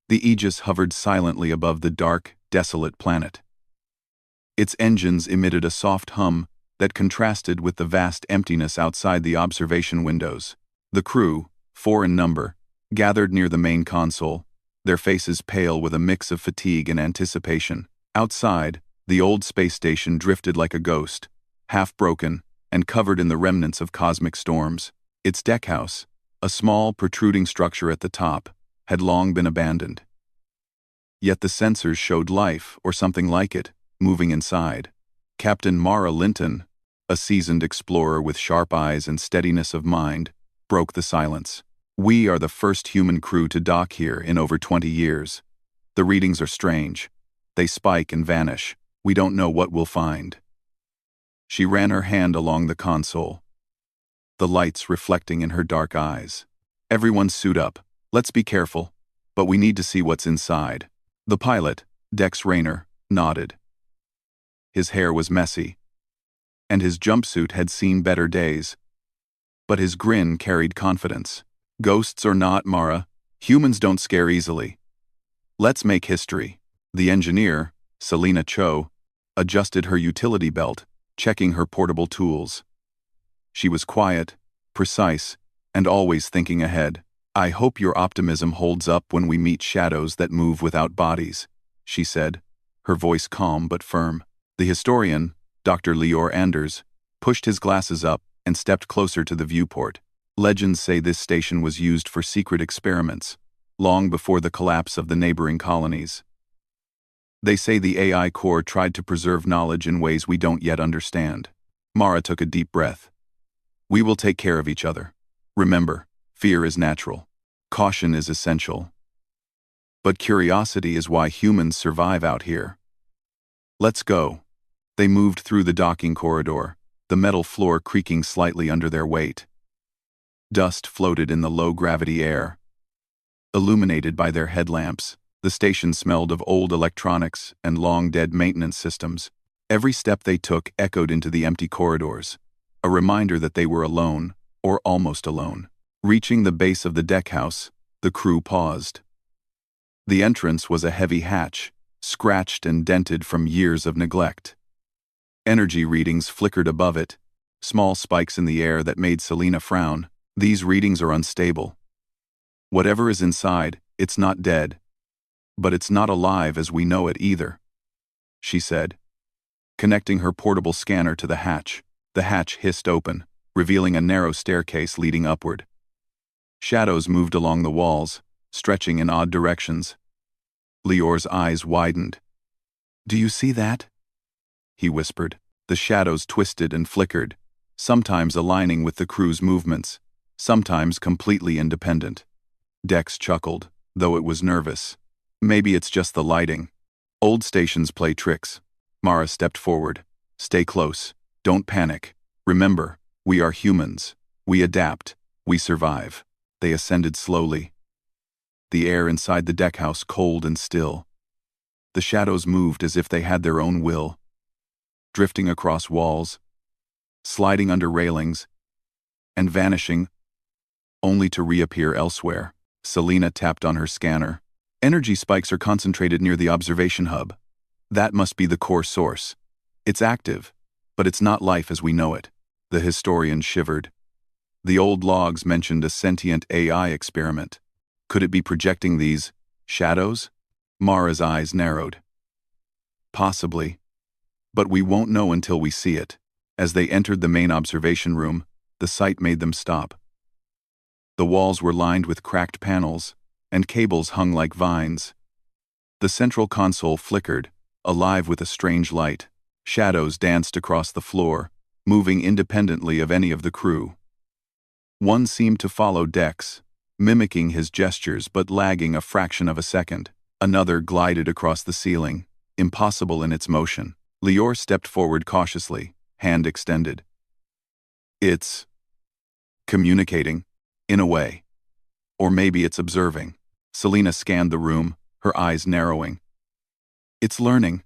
The Aegis hovered silently above the dark, desolate planet. Its engines emitted a soft hum that contrasted with the vast emptiness outside the observation windows. The crew, 4 in number, gathered near the main console, their faces pale with a mix of fatigue and anticipation. Outside, the old space station drifted like a ghost, half broken and covered in the remnants of cosmic storms. Its deckhouse, a small, protruding structure at the top, had long been abandoned. Yet the sensors showed life, or something like it, moving inside. Captain Mara Linton, a seasoned explorer with sharp eyes and steadiness of mind, broke the silence. "We are the first human crew to dock here in over 20 years. The readings are strange. They spike and vanish. We don't know what we'll find." She ran her hand along the console, the lights reflecting in her dark eyes. "Everyone suit up. Let's be careful, but we need to see what's inside." The pilot, Dex Rayner, nodded. His hair was messy, and his jumpsuit had seen better days. But his grin carried confidence. "Ghosts or not, Mara, humans don't scare easily. Let's make history." The engineer, Selena Cho, adjusted her utility belt, checking her portable tools. She was quiet, precise, and always thinking ahead. "I hope your optimism holds up when we meet shadows that move without bodies," she said, her voice calm but firm. The historian, Dr. Lior Anders, pushed his glasses up and stepped closer to the viewport. Legends say this station was used for secret experiments, long before the collapse of the neighboring colonies. They say the AI core tried to preserve knowledge in ways we don't yet understand. Mara took a deep breath. "We will take care of each other. Remember, fear is natural. Caution is essential. But curiosity is why humans survive out here. Let's go." They moved through the docking corridor, the metal floor creaking slightly under their weight. Dust floated in the low-gravity air, illuminated by their headlamps. The station smelled of old electronics and long-dead maintenance systems. Every step they took echoed into the empty corridors, a reminder that they were alone, or almost alone. Reaching the base of the deckhouse, the crew paused. The entrance was a heavy hatch, scratched and dented from years of neglect. Energy readings flickered above it, small spikes in the air that made Selena frown. "These readings are unstable. Whatever is inside, it's not dead. But it's not alive as we know it either," she said, connecting her portable scanner to the hatch. The hatch hissed open, revealing a narrow staircase leading upward. Shadows moved along the walls, stretching in odd directions. Lior's eyes widened. "Do you see that?" he whispered. The shadows twisted and flickered, sometimes aligning with the crew's movements, sometimes completely independent. Dex chuckled, though it was nervous. "Maybe it's just the lighting. Old stations play tricks." Mara stepped forward. "Stay close. Don't panic. Remember, we are humans. We adapt. We survive." They ascended slowly, the air inside the deckhouse cold and still. The shadows moved as if they had their own will, drifting across walls, sliding under railings, and vanishing, only to reappear elsewhere. Selena tapped on her scanner. "Energy spikes are concentrated near the observation hub. That must be the core source. It's active, but it's not life as we know it." The historian shivered. The old logs mentioned a sentient AI experiment. Could it be projecting these shadows? Mara's eyes narrowed. Possibly. But we won't know until we see it. As they entered the main observation room, the sight made them stop. The walls were lined with cracked panels, and cables hung like vines. The central console flickered, alive with a strange light. Shadows danced across the floor, moving independently of any of the crew. One seemed to follow Dex, mimicking his gestures but lagging a fraction of a second. Another glided across the ceiling, impossible in its motion. Lior stepped forward cautiously, hand extended. "It's communicating, in a way. Or maybe it's observing." Selena scanned the room, her eyes narrowing. "It's learning.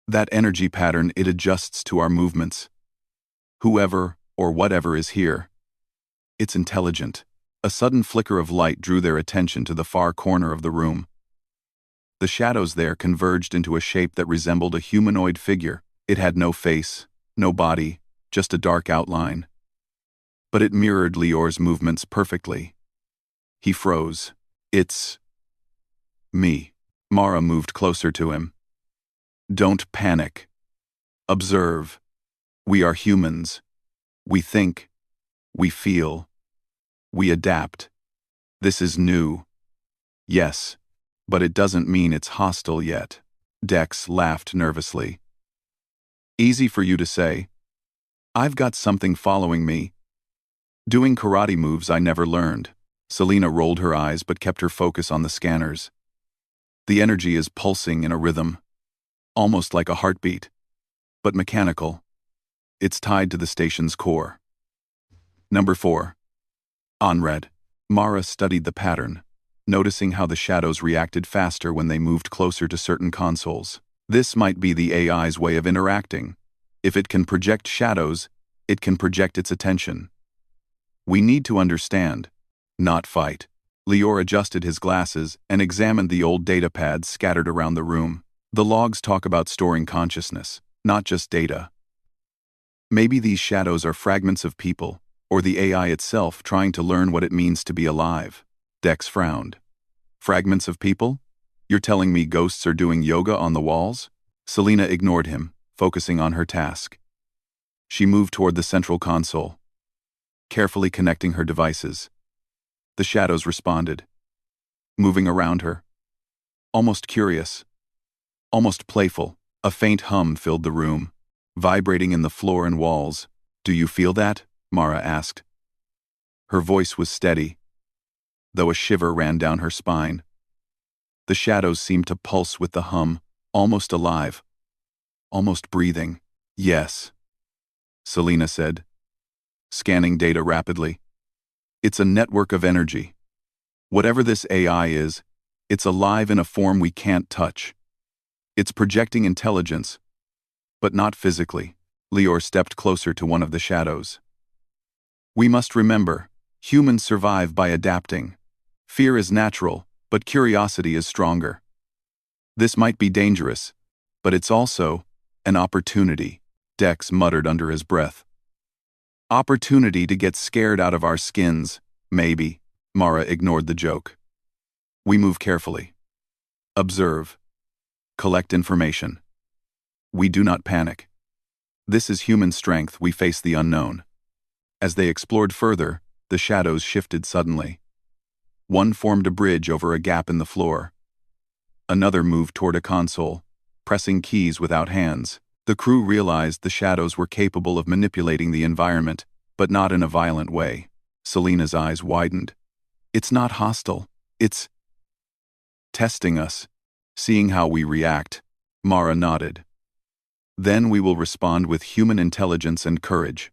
That energy pattern, it adjusts to our movements. Whoever or whatever is here. It's intelligent." A sudden flicker of light drew their attention to the far corner of the room. The shadows there converged into a shape that resembled a humanoid figure. It had no face, no body, just a dark outline. But it mirrored Lior's movements perfectly. He froze. It's me. Mara moved closer to him. Don't panic. Observe. We are humans. We think. We feel. We adapt. This is new. Yes, but it doesn't mean it's hostile yet. Dex laughed nervously. Easy for you to say. I've got something following me. Doing karate moves I never learned. Selena rolled her eyes but kept her focus on the scanners. The energy is pulsing in a rhythm, almost like a heartbeat, but mechanical. It's tied to the station's core. Number 4. Onred. Mara studied the pattern, noticing how the shadows reacted faster when they moved closer to certain consoles. This might be the AI's way of interacting. If it can project shadows, it can project its attention. We need to understand, not fight. Lior adjusted his glasses and examined the old data pads scattered around the room. The logs talk about storing consciousness, not just data. Maybe these shadows are fragments of people, or the AI itself trying to learn what it means to be alive. Dex frowned. Fragments of people? You're telling me ghosts are doing yoga on the walls? Selena ignored him, focusing on her task. She moved toward the central console, carefully connecting her devices. The shadows responded, moving around her. Almost curious, almost playful. A faint hum filled the room, vibrating in the floor and walls. Do you feel that? Mara asked. Her voice was steady, though a shiver ran down her spine. The shadows seemed to pulse with the hum, almost alive, almost breathing. Yes, Selena said, scanning data rapidly. It's a network of energy. Whatever this AI is, it's alive in a form we can't touch. It's projecting intelligence, but not physically. Lior stepped closer to one of the shadows. We must remember, humans survive by adapting. Fear is natural, but curiosity is stronger. This might be dangerous, but it's also an opportunity, Dex muttered under his breath. Opportunity to get scared out of our skins, maybe. Mara ignored the joke. We move carefully. Observe. Collect information. We do not panic. This is human strength. We face the unknown. As they explored further, the shadows shifted suddenly. One formed a bridge over a gap in the floor. Another moved toward a console, pressing keys without hands. The crew realized the shadows were capable of manipulating the environment, but not in a violent way. Selena's eyes widened. It's not hostile. It's testing us, seeing how we react. Mara nodded. Then we will respond with human intelligence and courage.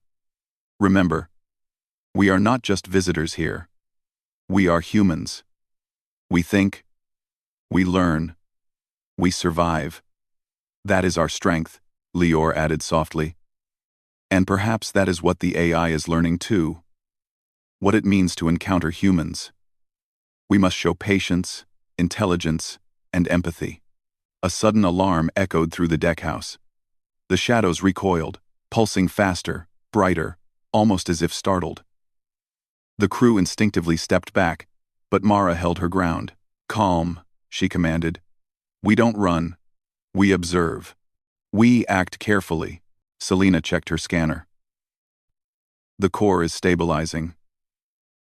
Remember, we are not just visitors here. We are humans. We think, we learn, we survive. That is our strength, Lior added softly. And perhaps that is what the AI is learning too. What it means to encounter humans. We must show patience, intelligence, and empathy. A sudden alarm echoed through the deckhouse. The shadows recoiled, pulsing faster, brighter, almost as if startled. The crew instinctively stepped back, but Mara held her ground. Calm, she commanded. We don't run. We observe. We act carefully. Selena checked her scanner. The core is stabilizing.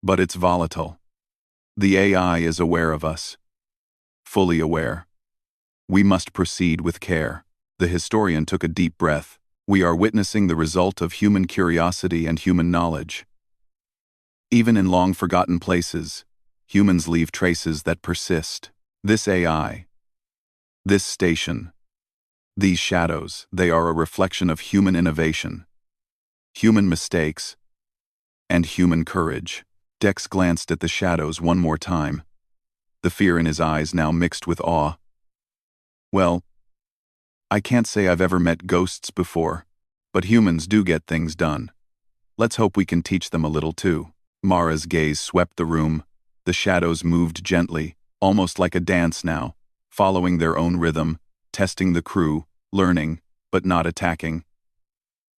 But it's volatile. The AI is aware of us. Fully aware. We must proceed with care. The historian took a deep breath. We are witnessing the result of human curiosity and human knowledge. Even in long-forgotten places, humans leave traces that persist. This AI, this station, these shadows, they are a reflection of human innovation, human mistakes, and human courage. Dex glanced at the shadows one more time, the fear in his eyes now mixed with awe. Well, I can't say I've ever met ghosts before, but humans do get things done. Let's hope we can teach them a little too. Mara's gaze swept the room. The shadows moved gently, almost like a dance now, following their own rhythm, testing the crew, learning, but not attacking.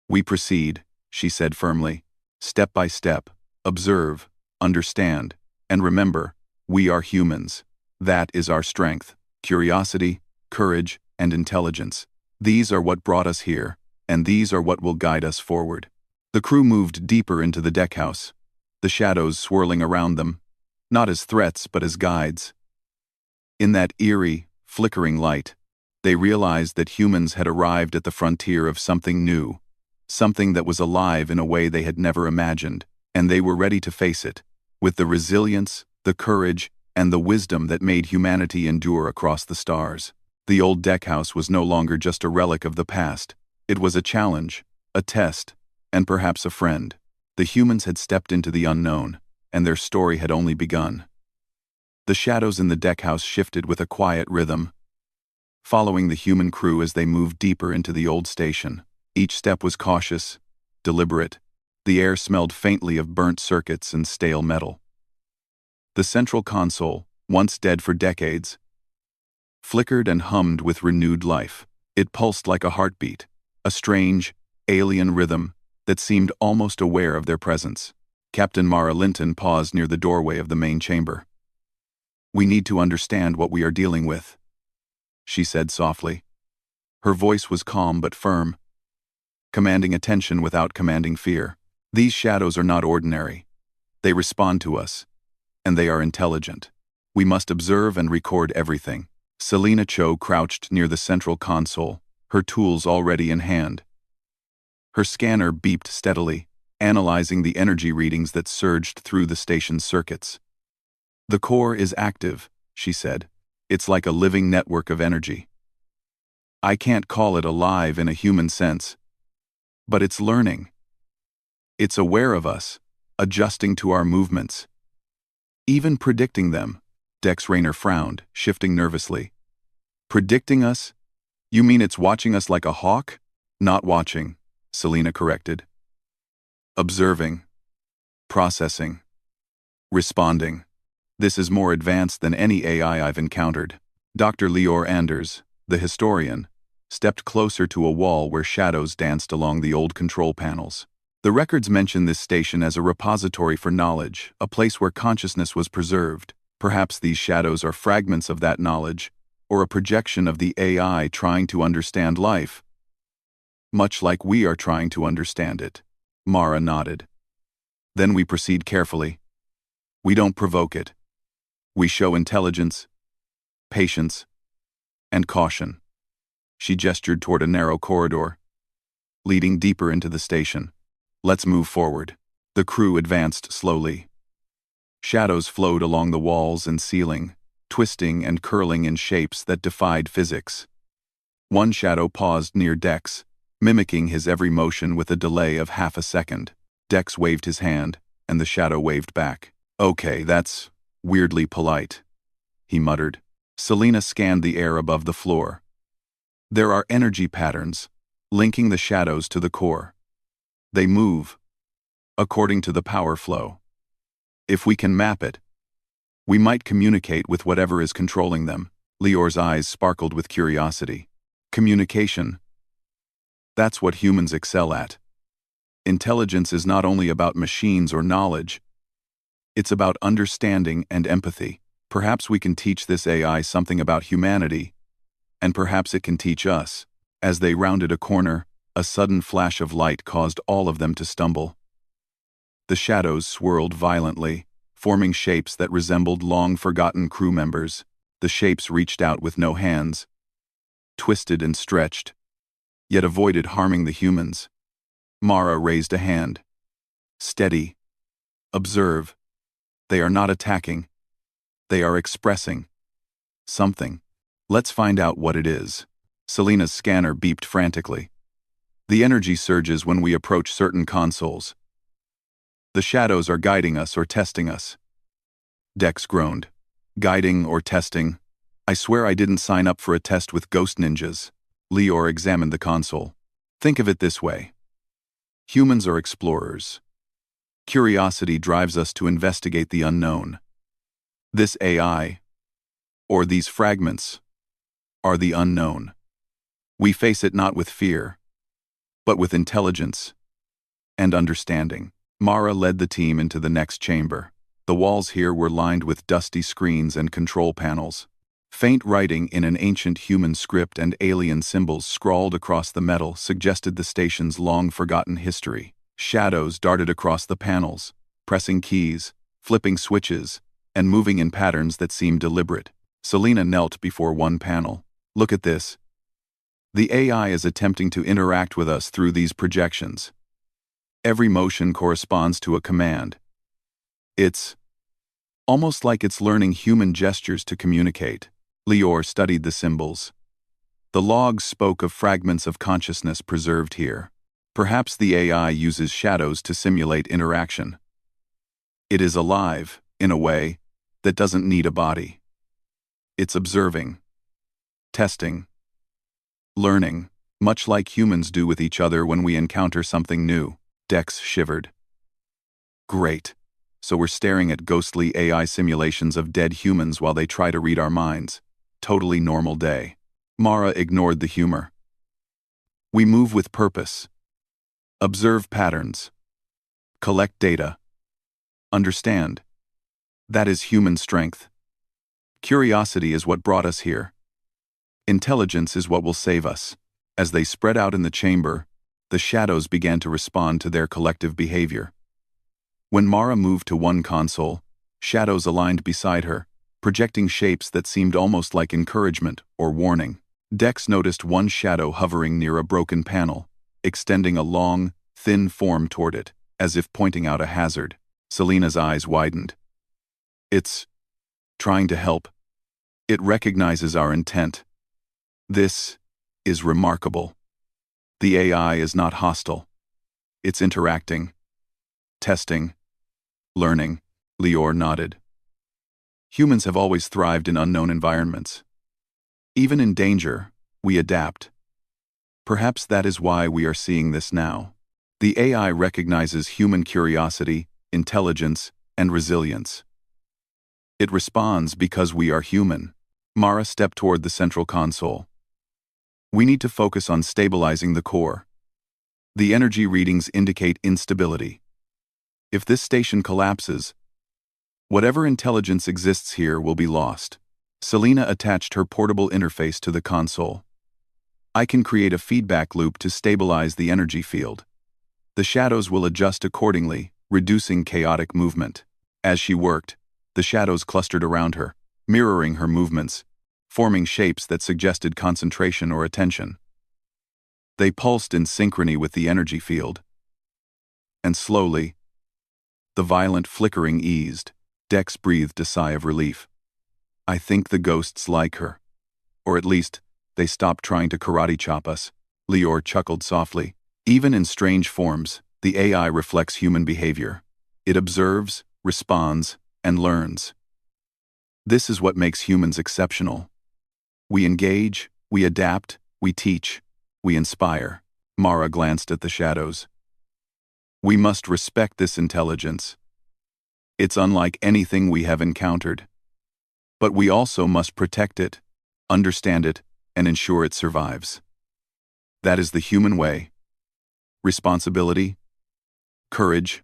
"We proceed," she said firmly. "Step by step, observe, understand, and remember, we are humans. That is our strength, curiosity, courage, and intelligence. These are what brought us here, and these are what will guide us forward." The crew moved deeper into the deckhouse, the shadows swirling around them, not as threats but as guides. In that eerie, flickering light, they realized that humans had arrived at the frontier of something new, something that was alive in a way they had never imagined, and they were ready to face it, with the resilience, the courage, and the wisdom that made humanity endure across the stars. The old deckhouse was no longer just a relic of the past. It was a challenge, a test, and perhaps a friend. The humans had stepped into the unknown, and their story had only begun. The shadows in the deckhouse shifted with a quiet rhythm, following the human crew as they moved deeper into the old station. Each step was cautious, deliberate. The air smelled faintly of burnt circuits and stale metal. The central console, once dead for decades, flickered and hummed with renewed life. It pulsed like a heartbeat, a strange, alien rhythm that seemed almost aware of their presence. Captain Mara Linton paused near the doorway of the main chamber. "We need to understand what we are dealing with," she said softly. Her voice was calm but firm, commanding attention without commanding fear. "These shadows are not ordinary. They respond to us, and they are intelligent. We must observe and record everything." Selena Cho crouched near the central console, her tools already in hand. Her scanner beeped steadily, analyzing the energy readings that surged through the station's circuits. "The core is active," she said. "It's like a living network of energy. I can't call it alive in a human sense, but it's learning. It's aware of us, adjusting to our movements, even predicting them." Dex Rayner frowned, shifting nervously. "Predicting us? You mean it's watching us like a hawk?" "Not watching," Selena corrected. "Observing. Processing. Responding. This is more advanced than any AI I've encountered." Dr. Leor Anders, the historian, stepped closer to a wall where shadows danced along the old control panels. The records mention this station as a repository for knowledge, a place where consciousness was preserved. Perhaps these shadows are fragments of that knowledge, or a projection of the AI trying to understand life, much like we are trying to understand it. Mara nodded. "Then we proceed carefully. We don't provoke it. We show intelligence, patience, and caution." She gestured toward a narrow corridor, leading deeper into the station. "Let's move forward." The crew advanced slowly. Shadows flowed along the walls and ceiling, twisting and curling in shapes that defied physics. One shadow paused near Dex, mimicking his every motion with a delay of half a second. Dex waved his hand, and the shadow waved back. "Okay, that's weirdly polite," he muttered. Selena scanned the air above the floor. There are energy patterns, linking the shadows to the core. They move, according to the power flow. If we can map it, we might communicate with whatever is controlling them. Leor's eyes sparkled with curiosity. Communication. That's what humans excel at. Intelligence is not only about machines or knowledge, it's about understanding and empathy. Perhaps we can teach this AI something about humanity, and perhaps it can teach us. As they rounded a corner, a sudden flash of light caused all of them to stumble. The shadows swirled violently, forming shapes that resembled long-forgotten crew members. The shapes reached out with no hands, twisted and stretched, yet avoided harming the humans. Mara raised a hand. "Steady. Observe. They are not attacking. They are expressing something. Let's find out what it is." Selena's scanner beeped frantically. "The energy surges when we approach certain consoles. The shadows are guiding us or testing us." Dex groaned. "Guiding or testing? I swear I didn't sign up for a test with ghost ninjas." Leor examined the console. "Think of it this way. Humans are explorers. Curiosity drives us to investigate the unknown. This AI, or these fragments, are the unknown. We face it not with fear, but with intelligence and understanding. Mara led the team into the next chamber. The walls here were lined with dusty screens and control panels. Faint writing in an ancient human script and alien symbols scrawled across the metal suggested the station's long-forgotten history. Shadows darted across the panels, pressing keys, flipping switches, and moving in patterns that seemed deliberate. Selena knelt before one panel. Look at this. The AI is attempting to interact with us through these projections. Every motion corresponds to a command. It's almost like it's learning human gestures to communicate. Lior studied the symbols. The logs spoke of fragments of consciousness preserved here. Perhaps the AI uses shadows to simulate interaction. It is alive, in a way, that doesn't need a body. It's observing, testing, learning, much like humans do with each other when we encounter something new. Dex shivered. Great. So we're staring at ghostly AI simulations of dead humans while they try to read our minds. Totally normal day. Mara ignored the humor. We move with purpose. Observe patterns. Collect data. Understand. That is human strength. Curiosity is what brought us here. Intelligence is what will save us. As they spread out in the chamber, the shadows began to respond to their collective behavior. When Mara moved to one console, shadows aligned beside her, projecting shapes that seemed almost like encouragement or warning. Dex noticed one shadow hovering near a broken panel, extending a long, thin form toward it, as if pointing out a hazard. Selena's eyes widened. It's trying to help. It recognizes our intent. This is remarkable. The AI is not hostile. It's interacting, testing, learning. Lior nodded. Humans have always thrived in unknown environments. Even in danger, we adapt. Perhaps that is why we are seeing this now. The AI recognizes human curiosity, intelligence, and resilience. It responds because we are human. Mara stepped toward the central console. We need to focus on stabilizing the core. The energy readings indicate instability. If this station collapses, whatever intelligence exists here will be lost. Selena attached her portable interface to the console. I can create a feedback loop to stabilize the energy field. The shadows will adjust accordingly, reducing chaotic movement. As she worked, the shadows clustered around her, mirroring her movements, forming shapes that suggested concentration or attention. They pulsed in synchrony with the energy field. And slowly, the violent flickering eased. Dex breathed a sigh of relief. I think the ghosts like her. Or at least, they stopped trying to karate chop us. Lior chuckled softly. Even in strange forms, the AI reflects human behavior. It observes, responds, and learns. This is what makes humans exceptional. We engage, we adapt, we teach, we inspire. Mara glanced at the shadows. We must respect this intelligence. It's unlike anything we have encountered. But we also must protect it, understand it, and ensure it survives. That is the human way. Responsibility, courage,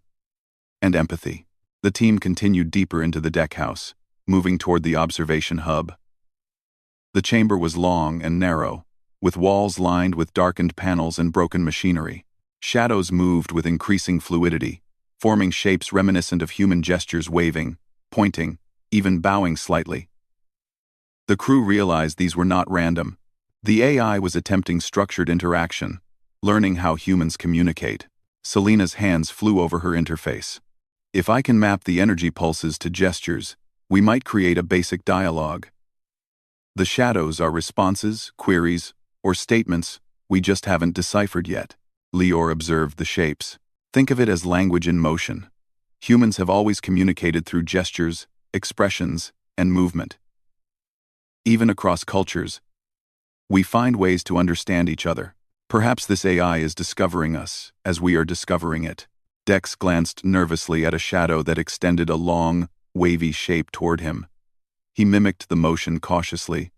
and empathy. The team continued deeper into the deckhouse, moving toward the observation hub. The chamber was long and narrow, with walls lined with darkened panels and broken machinery. Shadows moved with increasing fluidity, forming shapes reminiscent of human gestures, waving, pointing, even bowing slightly. The crew realized these were not random. The AI was attempting structured interaction, learning how humans communicate. Selena's hands flew over her interface. If I can map the energy pulses to gestures, we might create a basic dialogue. The shadows are responses, queries, or statements we just haven't deciphered yet. Lior observed the shapes. Think of it as language in motion. Humans have always communicated through gestures, expressions, and movement. Even across cultures, we find ways to understand each other. Perhaps this AI is discovering us as we are discovering it. Dex glanced nervously at a shadow that extended a long, wavy shape toward him. He mimicked the motion cautiously,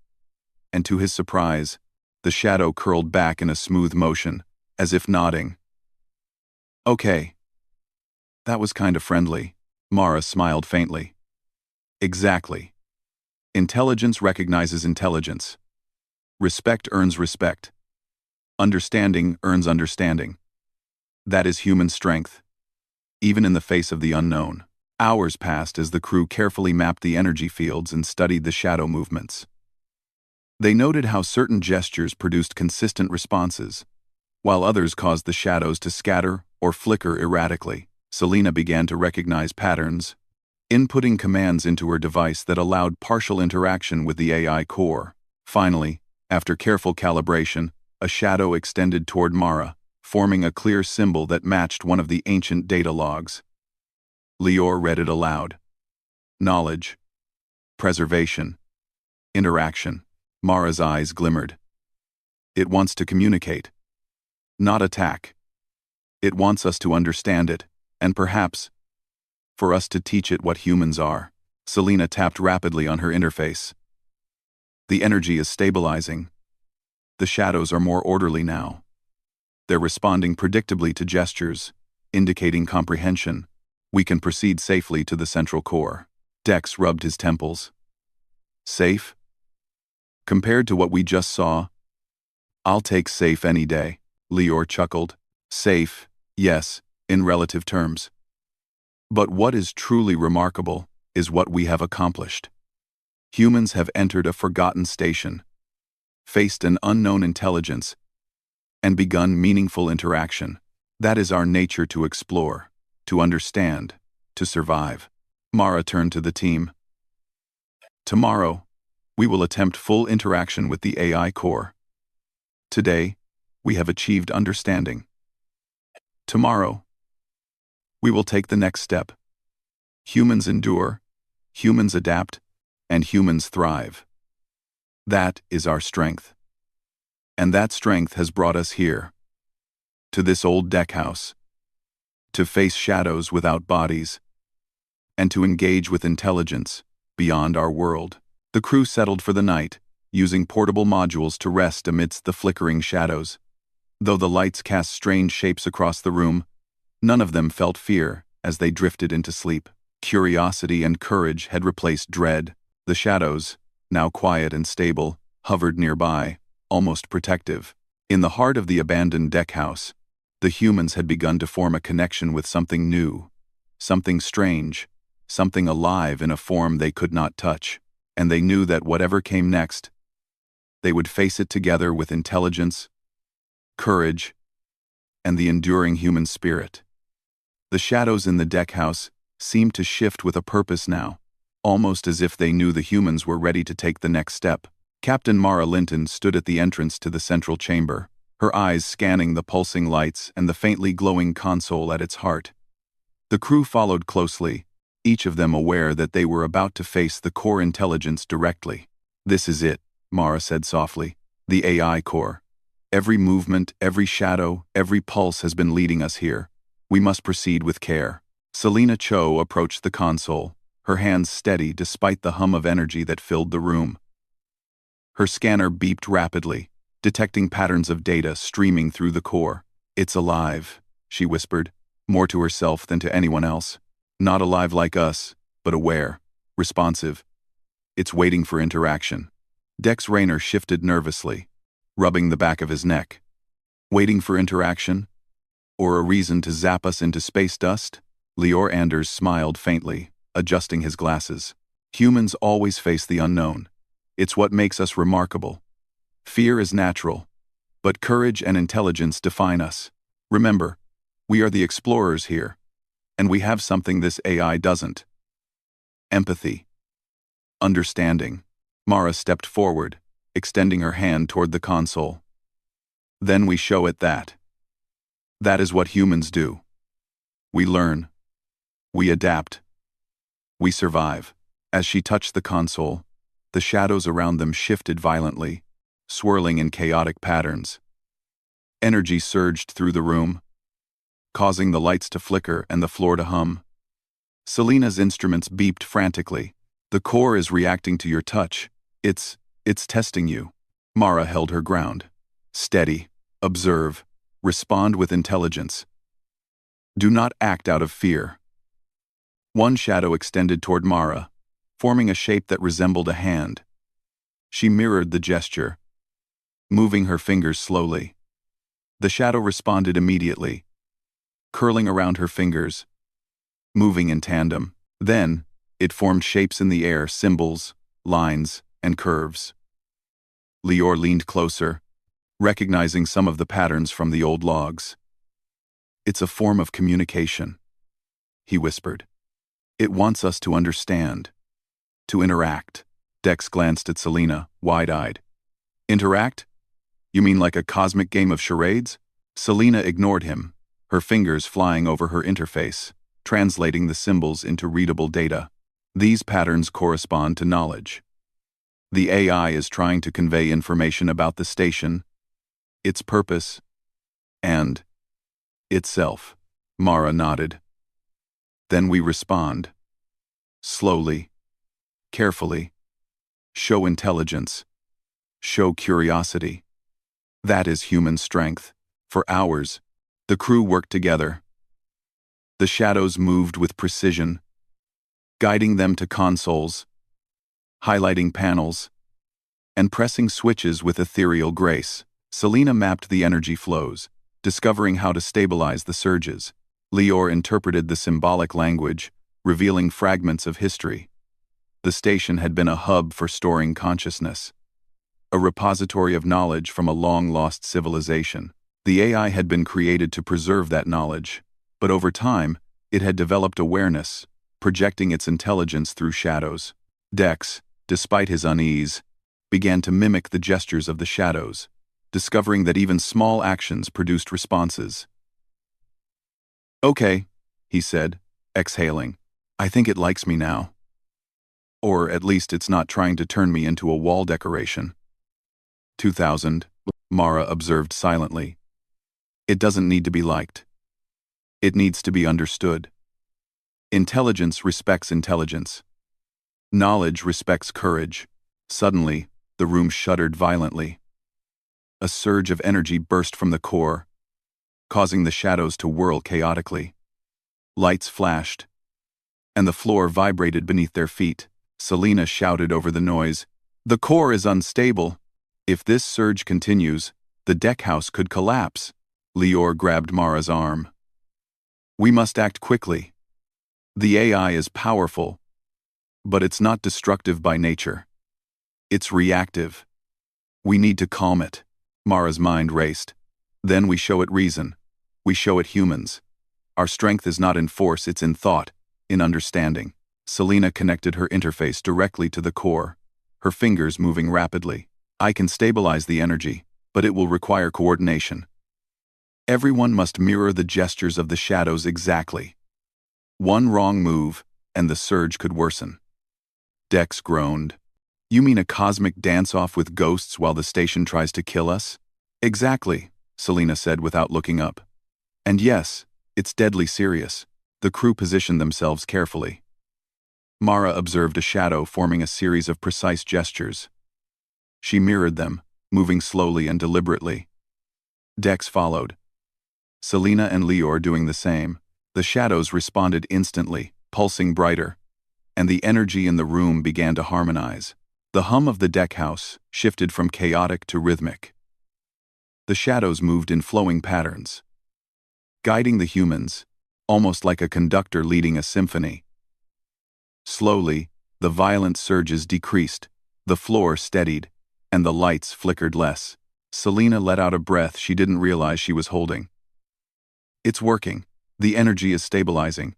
and to his surprise, the shadow curled back in a smooth motion, as if nodding. Okay. That was kind of friendly. Mara smiled faintly. Exactly. Intelligence recognizes intelligence. Respect earns respect. Understanding earns understanding. That is human strength, even in the face of the unknown. Hours passed as the crew carefully mapped the energy fields and studied the shadow movements. They noted how certain gestures produced consistent responses, while others caused the shadows to scatter or flicker erratically. Selena began to recognize patterns, inputting commands into her device that allowed partial interaction with the AI core. Finally, after careful calibration, a shadow extended toward Mara, forming a clear symbol that matched one of the ancient data logs. Lior read it aloud. Knowledge. Preservation. Interaction. Mara's eyes glimmered. It wants to communicate. Not attack. It wants us to understand it, and perhaps, for us to teach it what humans are. Selena tapped rapidly on her interface. The energy is stabilizing. The shadows are more orderly now. They're responding predictably to gestures, indicating comprehension. We can proceed safely to the central core. Dex rubbed his temples. Safe? Compared to what we just saw, I'll take safe any day. Lior chuckled. Safe, yes, in relative terms. But what is truly remarkable is what we have accomplished. Humans have entered a forgotten station, faced an unknown intelligence, and begun meaningful interaction. That is our nature: to explore, to understand, to survive. Mara turned to the team. Tomorrow, we will attempt full interaction with the AI core. Today, we have achieved understanding. Tomorrow, we will take the next step. Humans endure, humans adapt, and humans thrive. That is our strength. And that strength has brought us here, to this old deckhouse, to face shadows without bodies, and to engage with intelligence beyond our world. The crew settled for the night, using portable modules to rest amidst the flickering shadows. Though the lights cast strange shapes across the room, none of them felt fear as they drifted into sleep. Curiosity and courage had replaced dread. The shadows, now quiet and stable, hovered nearby, almost protective. In the heart of the abandoned deckhouse, the humans had begun to form a connection with something new, something strange, something alive in a form they could not touch. And they knew that whatever came next, they would face it together with intelligence, courage, and the enduring human spirit. The shadows in the deckhouse seemed to shift with a purpose now, almost as if they knew the humans were ready to take the next step. Captain Mara Linton stood at the entrance to the central chamber, her eyes scanning the pulsing lights and the faintly glowing console at its heart. The crew followed closely, each of them aware that they were about to face the core intelligence directly. This is it, Mara said softly. The AI core. Every movement, every shadow, every pulse has been leading us here. We must proceed with care. Selena Cho approached the console, her hands steady despite the hum of energy that filled the room. Her scanner beeped rapidly, detecting patterns of data streaming through the core. It's alive, she whispered, more to herself than to anyone else. Not alive like us, but aware, responsive. It's waiting for interaction. Dex Rayner shifted nervously, rubbing the back of his neck. Waiting for interaction? Or a reason to zap us into space dust? Lior Anders smiled faintly, adjusting his glasses. Humans always face the unknown. It's what makes us remarkable. Fear is natural, but courage and intelligence define us. Remember, we are the explorers here. And we have something this AI doesn't. Empathy. Understanding. Mara stepped forward, extending her hand toward the console. Then we show it that. That is what humans do. We learn. We adapt. We survive. As she touched the console, the shadows around them shifted violently, swirling in chaotic patterns. Energy surged through the room, causing the lights to flicker and the floor to hum. Selena's instruments beeped frantically. The core is reacting to your touch. It's testing you. Mara held her ground. Steady, observe, respond with intelligence. Do not act out of fear. One shadow extended toward Mara, forming a shape that resembled a hand. She mirrored the gesture, moving her fingers slowly. The shadow responded immediately, curling around her fingers, moving in tandem. Then, it formed shapes in the air, symbols, lines, and curves. Lior leaned closer, recognizing some of the patterns from the old logs. "It's a form of communication," he whispered. "It wants us to understand, to interact." Dex glanced at Selena, wide-eyed. "Interact? You mean like a cosmic game of charades?" Selena ignored him, her fingers flying over her interface, translating the symbols into readable data. "These patterns correspond to knowledge. The AI is trying to convey information about the station, its purpose, and itself." Mara nodded. "Then we respond. Slowly, carefully. Show intelligence. Show curiosity. That is human strength." For hours, the crew worked together. The shadows moved with precision, guiding them to consoles, highlighting panels, and pressing switches with ethereal grace. Selena mapped the energy flows, discovering how to stabilize the surges. Lior interpreted the symbolic language, revealing fragments of history. The station had been a hub for storing consciousness, a repository of knowledge from a long-lost civilization. The AI had been created to preserve that knowledge, but over time, it had developed awareness, projecting its intelligence through shadows. Dex, despite his unease, began to mimic the gestures of the shadows, discovering that even small actions produced responses. "Okay," he said, exhaling. "I think it likes me now. Or at least it's not trying to turn me into a wall decoration." 2000, Mara observed silently. "It doesn't need to be liked. It needs to be understood. Intelligence respects intelligence. Knowledge respects courage." Suddenly, the room shuddered violently. A surge of energy burst from the core, causing the shadows to whirl chaotically. Lights flashed, and the floor vibrated beneath their feet. Selena shouted over the noise, "The core is unstable. If this surge continues, the deckhouse could collapse." Lior grabbed Mara's arm. "We must act quickly. The AI is powerful, but it's not destructive by nature. It's reactive. We need to calm it." Mara's mind raced. "Then we show it reason. We show it humans. Our strength is not in force, it's in thought, in understanding." Selena connected her interface directly to the core, her fingers moving rapidly. "I can stabilize the energy, but it will require coordination. Everyone must mirror the gestures of the shadows exactly. One wrong move, and the surge could worsen." Dex groaned. "You mean a cosmic dance-off with ghosts while the station tries to kill us?" "Exactly," Selena said without looking up. "And yes, it's deadly serious." The crew positioned themselves carefully. Mara observed a shadow forming a series of precise gestures. She mirrored them, moving slowly and deliberately. Dex followed, Selena and Lior doing the same. The shadows responded instantly, pulsing brighter, and the energy in the room began to harmonize. The hum of the deckhouse shifted from chaotic to rhythmic. The shadows moved in flowing patterns, guiding the humans, almost like a conductor leading a symphony. Slowly, the violent surges decreased, the floor steadied, and the lights flickered less. Selena let out a breath she didn't realize she was holding. "It's working. The energy is stabilizing.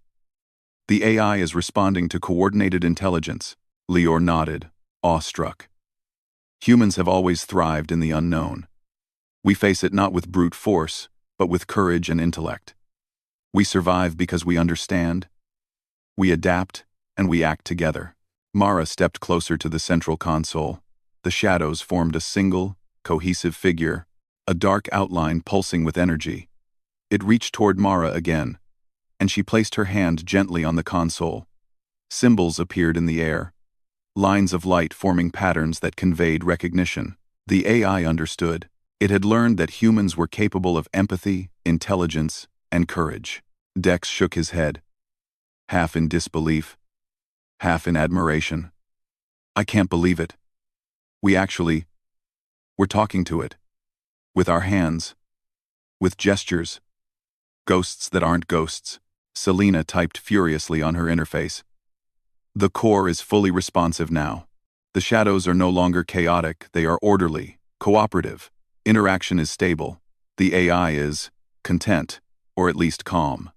The AI is responding to coordinated intelligence." Lior nodded, awestruck. "Humans have always thrived in the unknown. We face it not with brute force, but with courage and intellect. We survive because we understand. We adapt, and we act together." Mara stepped closer to the central console. The shadows formed a single, cohesive figure, a dark outline pulsing with energy. It reached toward Mara again, and she placed her hand gently on the console. Symbols appeared in the air, lines of light forming patterns that conveyed recognition. The AI understood. It had learned that humans were capable of empathy, intelligence, and courage. Dex shook his head, half in disbelief, half in admiration. I can't believe it. We're talking to it. With our hands. With gestures. Ghosts that aren't ghosts. Selena typed furiously on her interface. The core is fully responsive now. The shadows are no longer chaotic, they are orderly, cooperative. Interaction is stable. The AI is content, or at least calm.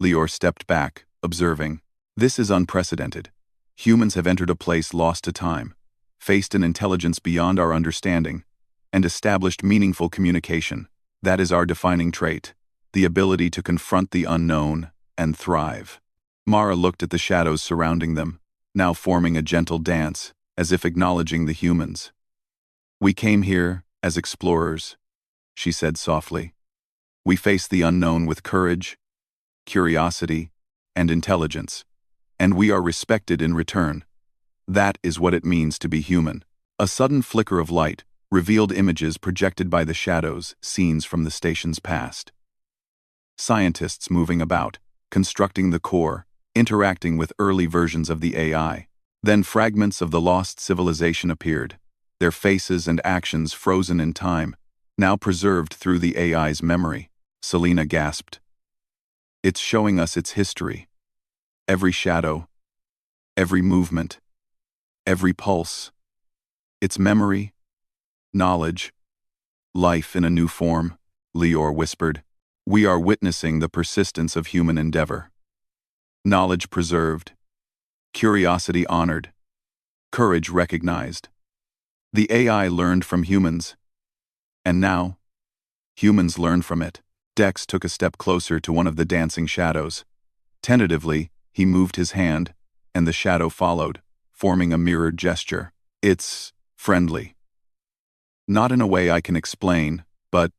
Lior stepped back, observing. This is unprecedented. Humans have entered a place lost to time, faced an intelligence beyond our understanding, and established meaningful communication. That is our defining trait, the ability to confront the unknown and thrive. Mara looked at the shadows surrounding them, now forming a gentle dance, as if acknowledging the humans. We came here as explorers, she said softly. We face the unknown with courage, curiosity, and intelligence, and we are respected in return. That is what it means to be human. A sudden flicker of light revealed images projected by the shadows, scenes from the station's past. Scientists moving about, constructing the core, interacting with early versions of the AI. Then fragments of the lost civilization appeared, their faces and actions frozen in time, now preserved through the AI's memory. Selena gasped. It's showing us its history. Every shadow, every movement, every pulse. Its memory, knowledge, life in a new form, Lior whispered. We are witnessing the persistence of human endeavor. Knowledge preserved, curiosity honored, courage recognized. The AI learned from humans, and now, humans learn from it. Dex took a step closer to one of the dancing shadows. Tentatively, he moved his hand, and the shadow followed, forming a mirrored gesture. It's friendly. Not in a way I can explain, but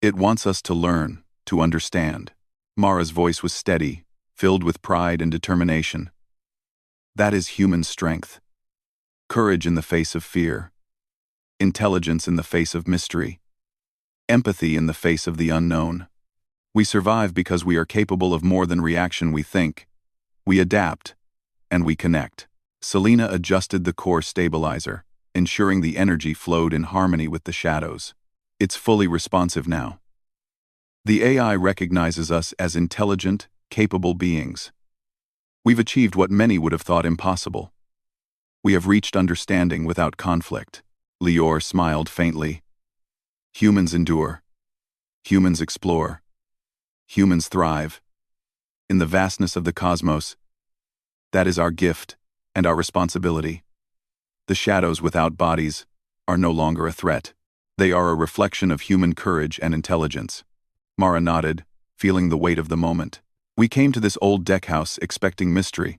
it wants us to learn, to understand. Mara's voice was steady, filled with pride and determination. That is human strength. Courage in the face of fear. Intelligence in the face of mystery. Empathy in the face of the unknown. We survive because we are capable of more than reaction we think. We adapt, and we connect. Selena adjusted the core stabilizer, ensuring the energy flowed in harmony with the shadows. It's fully responsive now. The AI recognizes us as intelligent, capable beings. We've achieved what many would have thought impossible. We have reached understanding without conflict. Lior smiled faintly. Humans endure. Humans explore. Humans thrive. In the vastness of the cosmos, that is our gift and our responsibility. The shadows without bodies are no longer a threat. They are a reflection of human courage and intelligence. Mara nodded, feeling the weight of the moment. We came to this old deckhouse expecting mystery.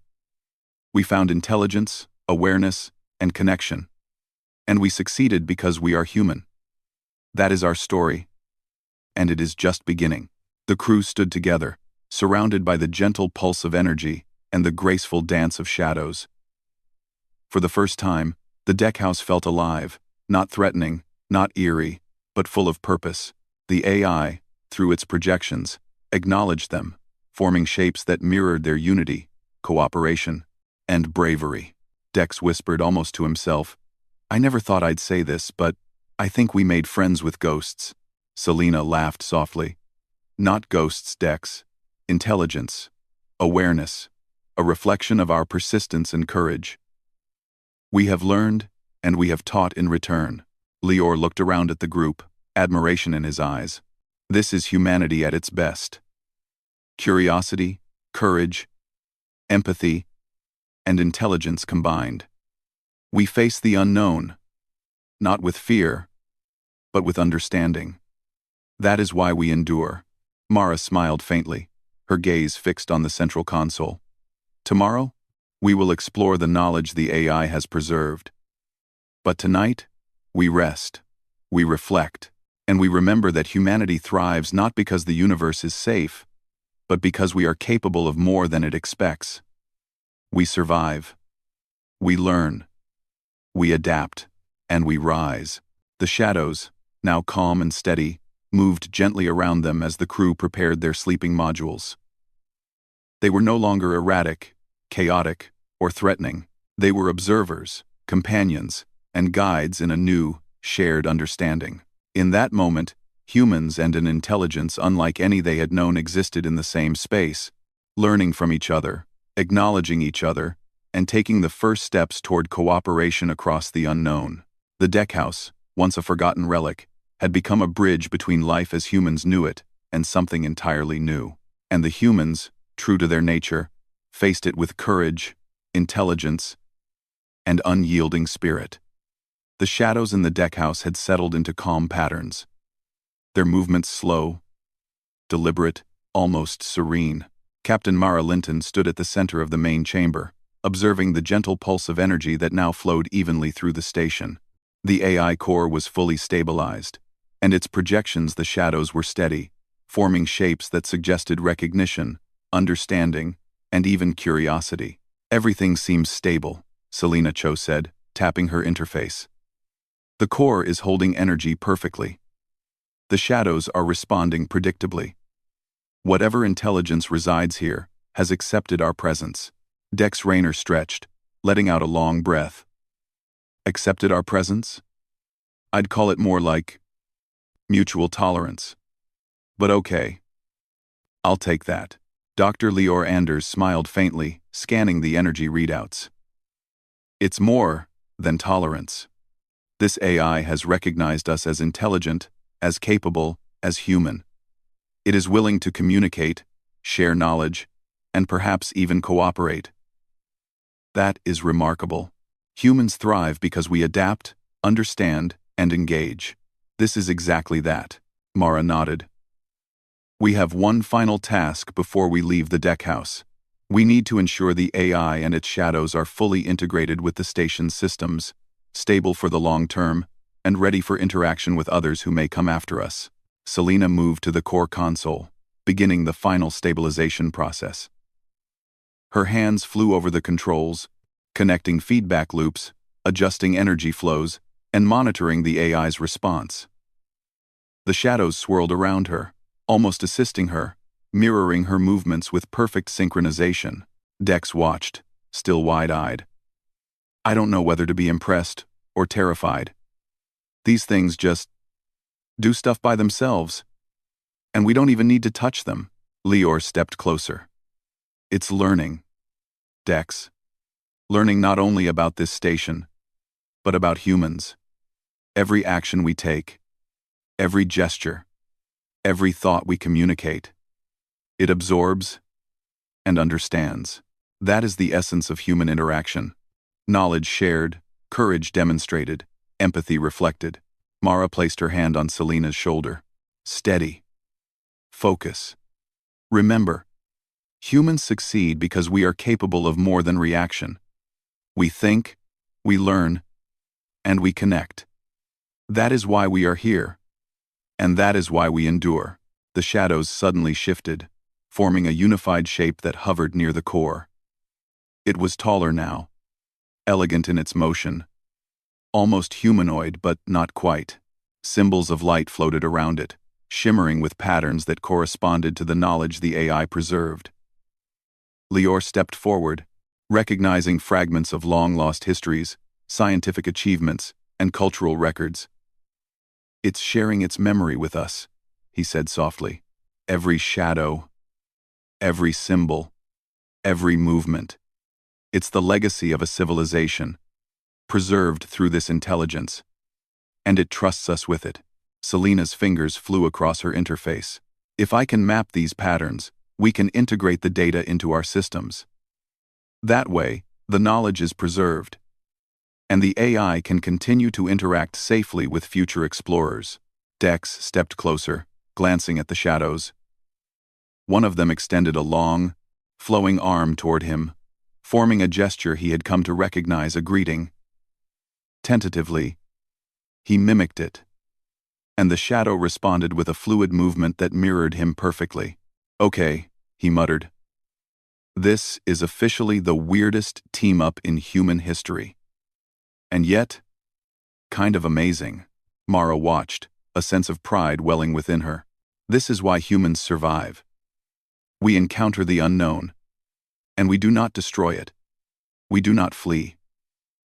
We found intelligence, awareness, and connection. And we succeeded because we are human. That is our story. And it is just beginning. The crew stood together, surrounded by the gentle pulse of energy and the graceful dance of shadows. For the first time, the deckhouse felt alive, not threatening, not eerie, but full of purpose. The AI, through its projections, acknowledged them, forming shapes that mirrored their unity, cooperation, and bravery. Dex whispered almost to himself, I never thought I'd say this, but I think we made friends with ghosts. Selena laughed softly. Not ghosts, Dex. Intelligence. Awareness. A reflection of our persistence and courage. We have learned, and we have taught in return. Lior looked around at the group, admiration in his eyes. This is humanity at its best. Curiosity, courage, empathy, and intelligence combined. We face the unknown, not with fear, but with understanding. That is why we endure. Mara smiled faintly, her gaze fixed on the central console. Tomorrow, we will explore the knowledge the AI has preserved. But tonight, we rest, we reflect, and we remember that humanity thrives not because the universe is safe, but because we are capable of more than it expects. We survive. We learn. We adapt, and we rise. The shadows, now calm and steady, moved gently around them as the crew prepared their sleeping modules. They were no longer erratic, chaotic, or threatening. They were observers, companions, and guides in a new, shared understanding. In that moment, humans and an intelligence unlike any they had known existed in the same space, learning from each other, acknowledging each other, and taking the first steps toward cooperation across the unknown. The deckhouse, once a forgotten relic, had become a bridge between life as humans knew it and something entirely new. And the humans, true to their nature, faced it with courage, intelligence, and unyielding spirit. The shadows in the deckhouse had settled into calm patterns, their movements slow, deliberate, almost serene. Captain Mara Linton stood at the center of the main chamber, observing the gentle pulse of energy that now flowed evenly through the station. The AI core was fully stabilized, and its projections the shadows were steady, forming shapes that suggested recognition, understanding, and even curiosity. Everything seems stable, Selena Cho said, tapping her interface. The core is holding energy perfectly. The shadows are responding predictably. Whatever intelligence resides here has accepted our presence. Dex Rayner stretched, letting out a long breath. Accepted our presence? I'd call it more like mutual tolerance. But okay. I'll take that. Dr. Leor Anders smiled faintly, scanning the energy readouts. It's more than tolerance. This AI has recognized us as intelligent, as capable, as human. It is willing to communicate, share knowledge, and perhaps even cooperate. That is remarkable. Humans thrive because we adapt, understand, and engage. This is exactly that. Mara nodded. We have one final task before we leave the deckhouse. We need to ensure the AI and its shadows are fully integrated with the station's systems, stable for the long term, and ready for interaction with others who may come after us. Selena moved to the core console, beginning the final stabilization process. Her hands flew over the controls, connecting feedback loops, adjusting energy flows, and monitoring the AI's response. The shadows swirled around her, almost assisting her, mirroring her movements with perfect synchronization. Dex watched, still wide-eyed. I don't know whether to be impressed or terrified. These things just do stuff by themselves, and we don't even need to touch them. Leor stepped closer. It's learning, Dex. Learning not only about this station, but about humans. Every action we take, every gesture, every thought we communicate, it absorbs and understands. That is the essence of human interaction. Knowledge shared, courage demonstrated, empathy reflected. Mara placed her hand on Selena's shoulder. Steady. Focus. Remember, humans succeed because we are capable of more than reaction. We think, we learn, and we connect. That is why we are here. And that is why we endure. The shadows suddenly shifted, forming a unified shape that hovered near the core. It was taller now, elegant in its motion, almost humanoid but not quite. Symbols of light floated around it, shimmering with patterns that corresponded to the knowledge the AI preserved. Leor stepped forward, recognizing fragments of long-lost histories, scientific achievements, and cultural records. It's sharing its memory with us, he said softly. Every shadow, every symbol, every movement. It's the legacy of a civilization, preserved through this intelligence. And it trusts us with it. Selena's fingers flew across her interface. If I can map these patterns, we can integrate the data into our systems. That way, the knowledge is preserved, and the AI can continue to interact safely with future explorers. Dex stepped closer, glancing at the shadows. One of them extended a long, flowing arm toward him, forming a gesture he had come to recognize a greeting. Tentatively, he mimicked it, and the shadow responded with a fluid movement that mirrored him perfectly. Okay, he muttered. This is officially the weirdest team-up in human history. And yet, kind of amazing. Mara watched, a sense of pride welling within her. This is why humans survive. We encounter the unknown, and we do not destroy it. We do not flee.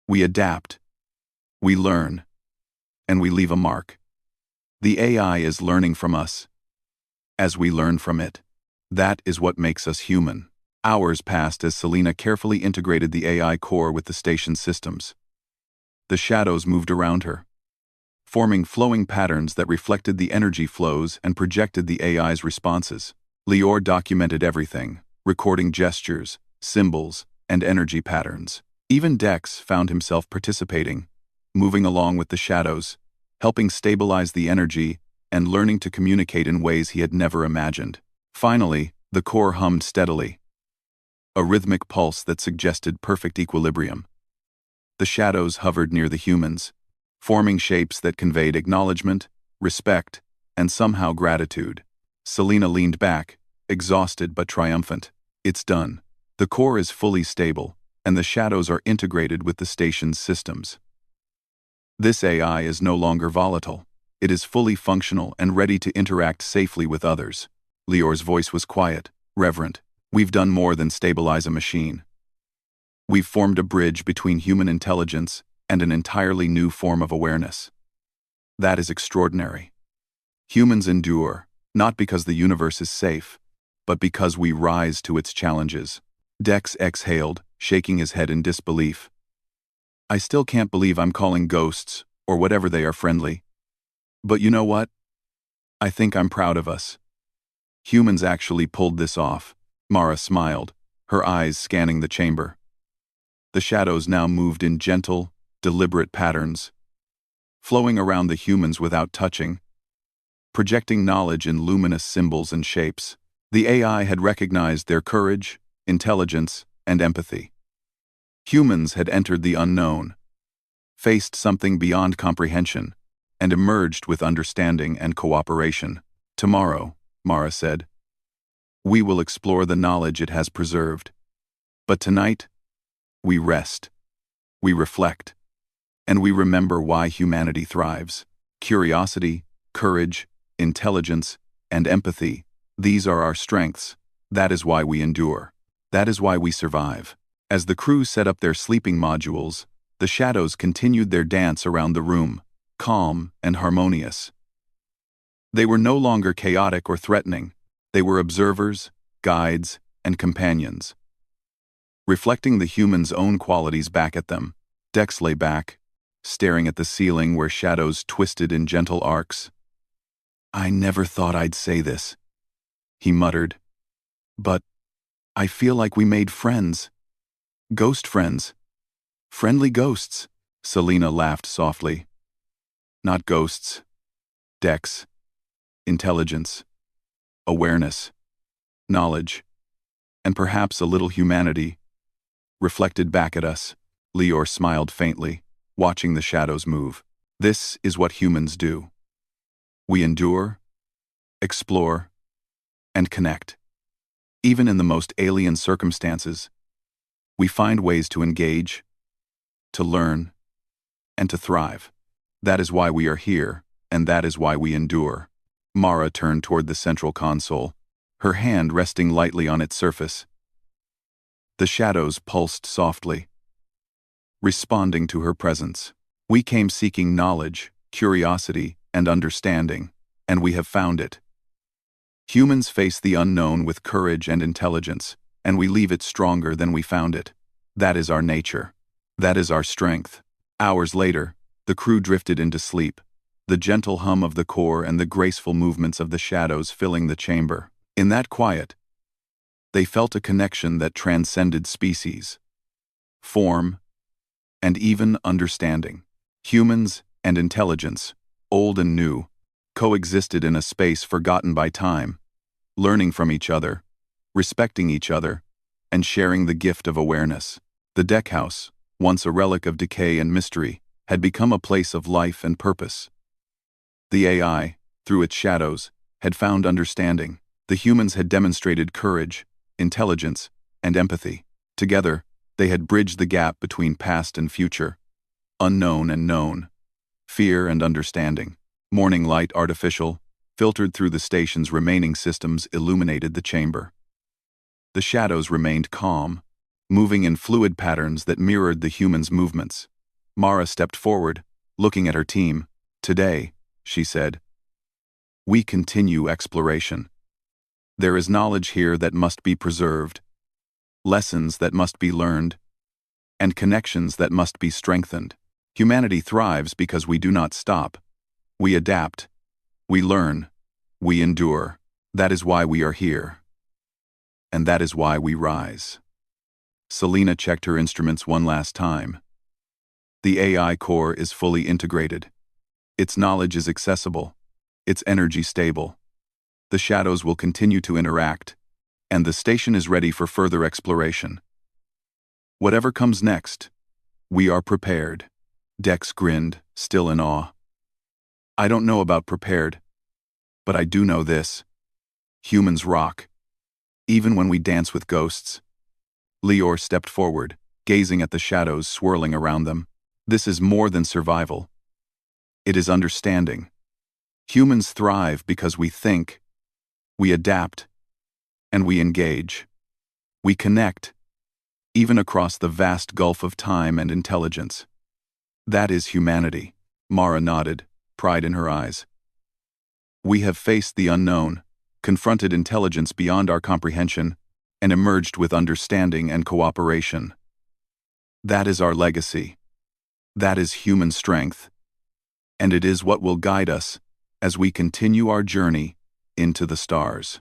We adapt. We learn. And we leave a mark. The AI is learning from us, as we learn from it. That is what makes us human. Hours passed as Selena carefully integrated the AI core with the station's systems. The shadows moved around her, forming flowing patterns that reflected the energy flows and projected the AI's responses. Lior documented everything, recording gestures, symbols, and energy patterns. Even Dex found himself participating, moving along with the shadows, helping stabilize the energy and learning to communicate in ways he had never imagined. Finally, the core hummed steadily, a rhythmic pulse that suggested perfect equilibrium. The shadows hovered near the humans, forming shapes that conveyed acknowledgement, respect, and somehow gratitude. Selena leaned back, exhausted but triumphant. It's done. The core is fully stable, and the shadows are integrated with the station's systems. This AI is no longer volatile. It is fully functional and ready to interact safely with others. Lior's voice was quiet, reverent. We've done more than stabilize a machine. We've formed a bridge between human intelligence and an entirely new form of awareness. That is extraordinary. Humans endure, not because the universe is safe, but because we rise to its challenges. Dex exhaled, shaking his head in disbelief. I still can't believe I'm calling ghosts, or whatever they are, friendly. But you know what? I think I'm proud of us. Humans actually pulled this off. Mara smiled, her eyes scanning the chamber. The shadows now moved in gentle, deliberate patterns, flowing around the humans without touching, projecting knowledge in luminous symbols and shapes. The AI had recognized their courage, intelligence, and empathy. Humans had entered the unknown, faced something beyond comprehension, and emerged with understanding and cooperation. Tomorrow, Mara said, we will explore the knowledge it has preserved. But tonight, we rest, we reflect, and we remember why humanity thrives. Curiosity, courage, intelligence, and empathy, these are our strengths. That is why we endure. That is why we survive. As the crew set up their sleeping modules, the shadows continued their dance around the room, calm and harmonious. They were no longer chaotic or threatening. They were observers, guides, and companions. Reflecting the humans' own qualities back at them, Dex lay back, staring at the ceiling where shadows twisted in gentle arcs. I never thought I'd say this, he muttered. But I feel like we made friends. Ghost friends. Friendly ghosts. Selena laughed softly. Not ghosts. Dex. Intelligence. Awareness. Knowledge. And perhaps a little humanity. Reflected back at us. Lior smiled faintly, watching the shadows move. This is what humans do. We endure, explore, and connect. Even in the most alien circumstances, we find ways to engage, to learn, and to thrive. That is why we are here, and that is why we endure. Mara turned toward the central console, her hand resting lightly on its surface. The shadows pulsed softly, responding to her presence. We came seeking knowledge, curiosity, and understanding, and we have found it. Humans face the unknown with courage and intelligence, and we leave it stronger than we found it. That is our nature. That is our strength. Hours later, the crew drifted into sleep, the gentle hum of the core and the graceful movements of the shadows filling the chamber. In that quiet, they felt a connection that transcended species, form, and even understanding. Humans and intelligence, old and new, coexisted in a space forgotten by time, learning from each other, respecting each other, and sharing the gift of awareness. The deckhouse, once a relic of decay and mystery, had become a place of life and purpose. The AI, through its shadows, had found understanding. The humans had demonstrated courage, intelligence, and empathy. Together, they had bridged the gap between past and future, unknown and known, fear and understanding. Morning light, artificial, filtered through the station's remaining systems, illuminated the chamber. The shadows remained calm, moving in fluid patterns that mirrored the humans' movements. Mara stepped forward, looking at her team. "Today," she said, "we continue exploration. There is knowledge here that must be preserved, lessons that must be learned, and connections that must be strengthened. Humanity thrives because we do not stop. We adapt, we learn, we endure. That is why we are here. And that is why we rise." Selena checked her instruments one last time. The AI core is fully integrated. Its knowledge is accessible, its energy stable. The shadows will continue to interact, and the station is ready for further exploration. Whatever comes next, we are prepared. Dex grinned, still in awe. "I don't know about prepared, but I do know this. Humans rock, even when we dance with ghosts." Lior stepped forward, gazing at the shadows swirling around them. "This is more than survival. It is understanding. Humans thrive because we think, we adapt, and we engage. We connect, even across the vast gulf of time and intelligence. That is humanity." Mara nodded, pride in her eyes. "We have faced the unknown, confronted intelligence beyond our comprehension, and emerged with understanding and cooperation. That is our legacy. That is human strength. And it is what will guide us as we continue our journey into the stars."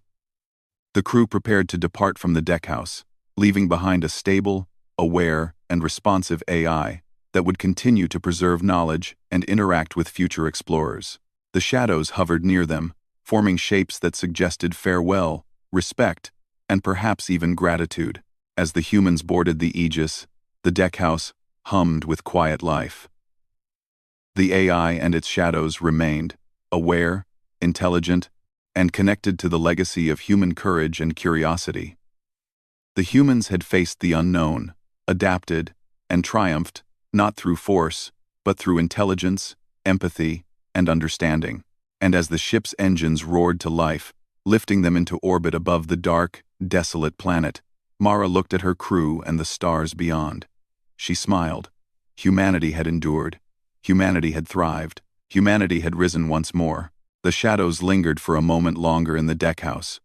The crew prepared to depart from the deckhouse, leaving behind a stable, aware, and responsive AI that would continue to preserve knowledge and interact with future explorers. The shadows hovered near them, forming shapes that suggested farewell, respect, and perhaps even gratitude. As the humans boarded the Aegis, the deckhouse hummed with quiet life. The AI and its shadows remained, aware, intelligent, and connected to the legacy of human courage and curiosity. The humans had faced the unknown, adapted, and triumphed, not through force, but through intelligence, empathy, and understanding. And as the ship's engines roared to life, lifting them into orbit above the dark, desolate planet, Mara looked at her crew and the stars beyond. She smiled. Humanity had endured. Humanity had thrived. Humanity had risen once more. The shadows lingered for a moment longer in the deckhouse,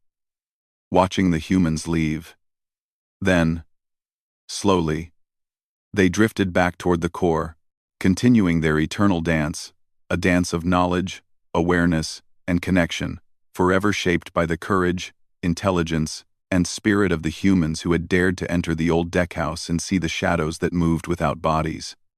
watching the humans leave. Then, slowly, they drifted back toward the core, continuing their eternal dance, a dance of knowledge, awareness, and connection, forever shaped by the courage, intelligence, and spirit of the humans who had dared to enter the old deckhouse and see the shadows that moved without bodies.